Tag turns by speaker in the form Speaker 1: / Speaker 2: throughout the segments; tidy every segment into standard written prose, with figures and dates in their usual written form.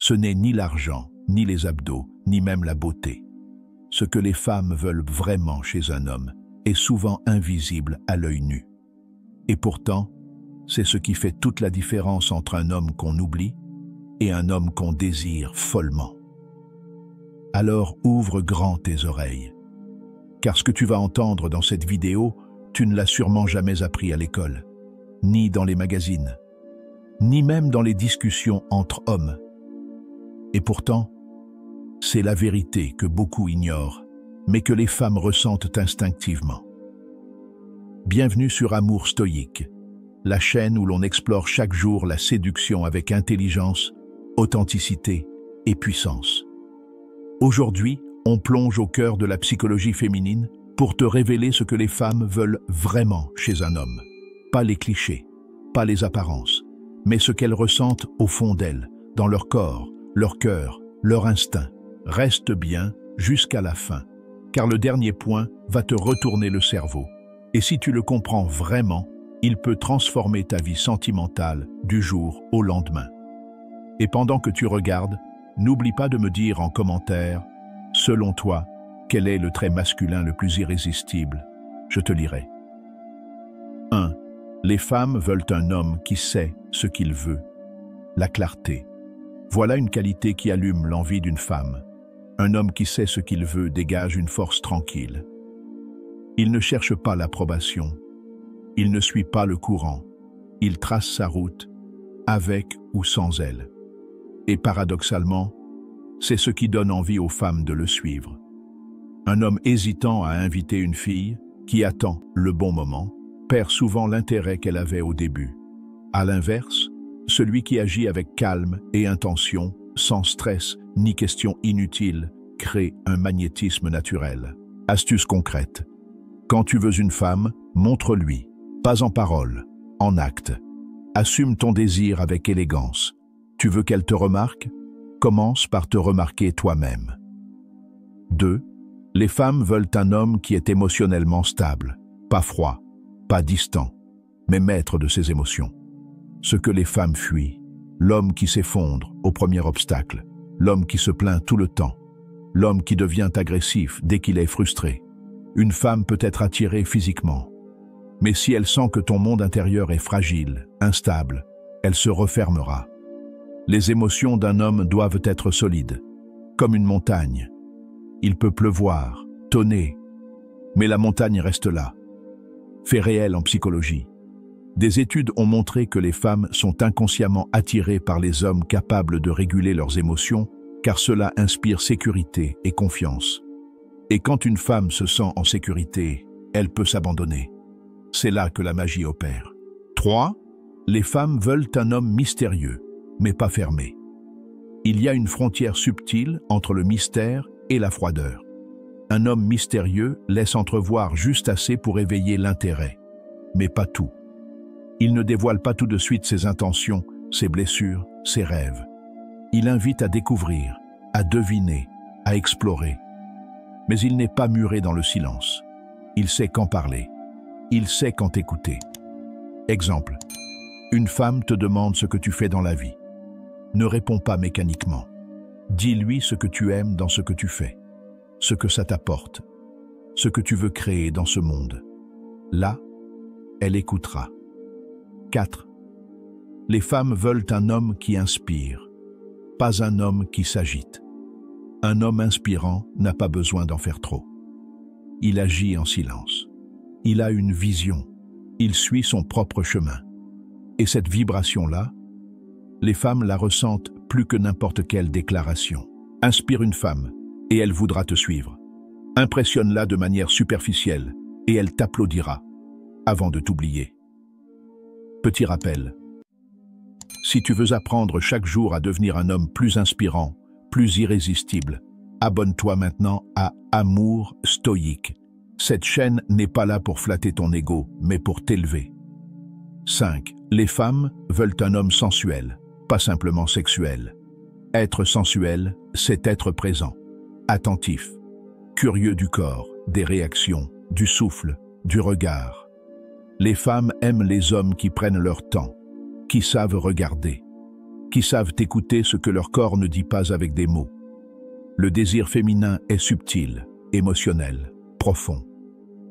Speaker 1: Ce n'est ni l'argent, ni les abdos, ni même la beauté. Ce que les femmes veulent vraiment chez un homme est souvent invisible à l'œil nu. Et pourtant, c'est ce qui fait toute la différence entre un homme qu'on oublie et un homme qu'on désire follement. Alors ouvre grand tes oreilles, car ce que tu vas entendre dans cette vidéo, tu ne l'as sûrement jamais appris à l'école, ni dans les magazines, ni même dans les discussions entre hommes. Et pourtant, c'est la vérité que beaucoup ignorent, mais que les femmes ressentent instinctivement. Bienvenue sur Amour Stoïque, la chaîne où l'on explore chaque jour la séduction avec intelligence, authenticité et puissance. Aujourd'hui, on plonge au cœur de la psychologie féminine pour te révéler ce que les femmes veulent vraiment chez un homme. Pas les clichés, pas les apparences, mais ce qu'elles ressentent au fond d'elles, dans leur corps, leur cœur, leur instinct. Reste bien jusqu'à la fin, car le dernier point va te retourner le cerveau. Et si tu le comprends vraiment, il peut transformer ta vie sentimentale du jour au lendemain. Et pendant que tu regardes, n'oublie pas de me dire en commentaire, selon toi, quel est le trait masculin le plus irrésistible? Je te lirai. 1. Les femmes veulent un homme qui sait ce qu'il veut. La clarté. Voilà une qualité qui allume l'envie d'une femme. Un homme qui sait ce qu'il veut dégage une force tranquille. Il ne cherche pas l'approbation. Il ne suit pas le courant. Il trace sa route, avec ou sans elle. Et paradoxalement, c'est ce qui donne envie aux femmes de le suivre. Un homme hésitant à inviter une fille, qui attend le bon moment, perd souvent l'intérêt qu'elle avait au début. À l'inverse, celui qui agit avec calme et intention, sans stress ni questions inutiles, crée un magnétisme naturel. Astuce concrète. Quand tu veux une femme, montre-lui, pas en parole, en acte. Assume ton désir avec élégance. Tu veux qu'elle te remarque? Commence par te remarquer toi-même. 2. Les femmes veulent un homme qui est émotionnellement stable, pas froid, pas distant, mais maître de ses émotions. Ce que les femmes fuient, l'homme qui s'effondre au premier obstacle, l'homme qui se plaint tout le temps, l'homme qui devient agressif dès qu'il est frustré. Une femme peut être attirée physiquement, mais si elle sent que ton monde intérieur est fragile, instable, elle se refermera. Les émotions d'un homme doivent être solides, comme une montagne. Il peut pleuvoir, tonner, mais la montagne reste là. Fait réel en psychologie. Des études ont montré que les femmes sont inconsciemment attirées par les hommes capables de réguler leurs émotions, car cela inspire sécurité et confiance. Et quand une femme se sent en sécurité, elle peut s'abandonner. C'est là que la magie opère. 3. Les femmes veulent un homme mystérieux, mais pas fermé. Il y a une frontière subtile entre le mystère et la froideur. Un homme mystérieux laisse entrevoir juste assez pour éveiller l'intérêt, mais pas tout. Il ne dévoile pas tout de suite ses intentions, ses blessures, ses rêves. Il invite à découvrir, à deviner, à explorer. Mais il n'est pas muré dans le silence. Il sait quand parler. Il sait quand écouter. Exemple. Une femme te demande ce que tu fais dans la vie. Ne réponds pas mécaniquement. Dis-lui ce que tu aimes dans ce que tu fais, ce que ça t'apporte, ce que tu veux créer dans ce monde. Là, elle écoutera. 4. Les femmes veulent un homme qui inspire, pas un homme qui s'agite. Un homme inspirant n'a pas besoin d'en faire trop. Il agit en silence. Il a une vision. Il suit son propre chemin. Et cette vibration-là, les femmes la ressentent plus que n'importe quelle déclaration. Inspire une femme, et elle voudra te suivre. Impressionne-la de manière superficielle, et elle t'applaudira, avant de t'oublier. Petit rappel. Si tu veux apprendre chaque jour à devenir un homme plus inspirant, plus irrésistible, abonne-toi maintenant à Amour Stoïque. Cette chaîne n'est pas là pour flatter ton ego, mais pour t'élever. 5. Les femmes veulent un homme sensuel, pas simplement sexuel. Être sensuel, c'est être présent, attentif, curieux du corps, des réactions, du souffle, du regard. Les femmes aiment les hommes qui prennent leur temps, qui savent regarder. qui savent écouter ce que leur corps ne dit pas avec des mots. Le désir féminin est subtil, émotionnel, profond.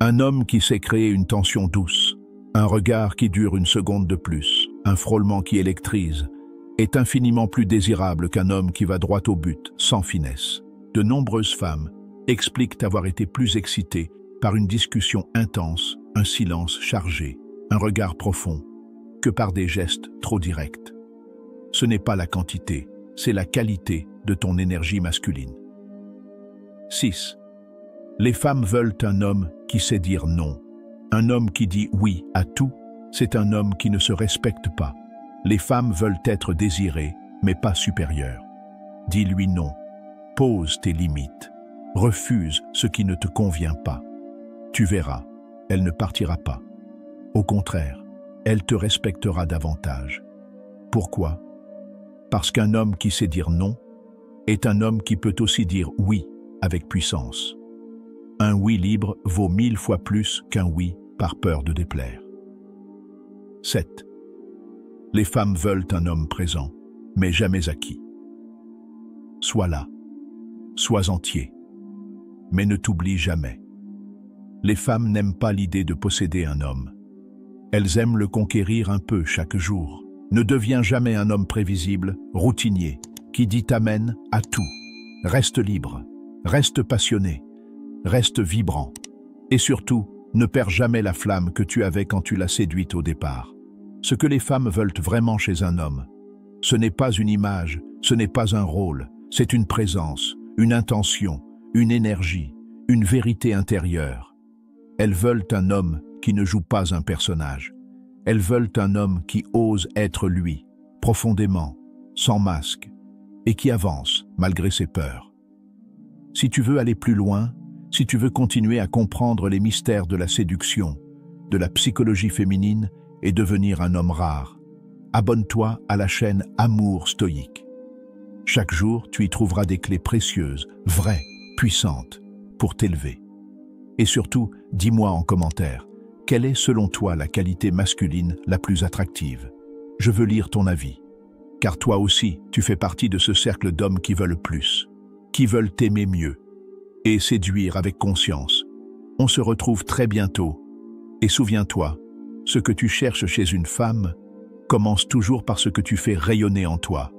Speaker 1: Un homme qui sait créer une tension douce, un regard qui dure une seconde de plus, un frôlement qui électrise, est infiniment plus désirable qu'un homme qui va droit au but, sans finesse. De nombreuses femmes expliquent avoir été plus excitées par une discussion intense, un silence chargé, un regard profond, que par des gestes trop directs. Ce n'est pas la quantité, c'est la qualité de ton énergie masculine. 6. Les femmes veulent un homme qui sait dire non. Un homme qui dit oui à tout, c'est un homme qui ne se respecte pas. Les femmes veulent être désirées, mais pas supérieures. Dis-lui non. Pose tes limites. Refuse ce qui ne te convient pas. Tu verras, elle ne partira pas. Au contraire, elle te respectera davantage. Pourquoi? Parce qu'un homme qui sait dire non est un homme qui peut aussi dire oui avec puissance. Un oui libre vaut 1000 fois plus qu'un oui par peur de déplaire. 7. Les femmes veulent un homme présent, mais jamais acquis. Sois là, sois entier, mais ne t'oublie jamais. Les femmes n'aiment pas l'idée de posséder un homme. Elles aiment le conquérir un peu chaque jour. Ne deviens jamais un homme prévisible, routinier, qui dit amen à tout. Reste libre, reste passionné, reste vibrant. Et surtout, ne perds jamais la flamme que tu avais quand tu l'as séduite au départ. Ce que les femmes veulent vraiment chez un homme, ce n'est pas une image, ce n'est pas un rôle, c'est une présence, une intention, une énergie, une vérité intérieure. Elles veulent un homme qui ne joue pas un personnage. Elles veulent un homme qui ose être lui, profondément, sans masque, et qui avance malgré ses peurs. Si tu veux aller plus loin, si tu veux continuer à comprendre les mystères de la séduction, de la psychologie féminine et devenir un homme rare, abonne-toi à la chaîne Amour Stoïque. Chaque jour, tu y trouveras des clés précieuses, vraies, puissantes, pour t'élever. Et surtout, dis-moi en commentaire, quelle est selon toi la qualité masculine la plus attractive? Je veux lire ton avis. Car toi aussi, tu fais partie de ce cercle d'hommes qui veulent plus, qui veulent t'aimer mieux et séduire avec conscience. On se retrouve très bientôt. Et souviens-toi, ce que tu cherches chez une femme commence toujours par ce que tu fais rayonner en toi.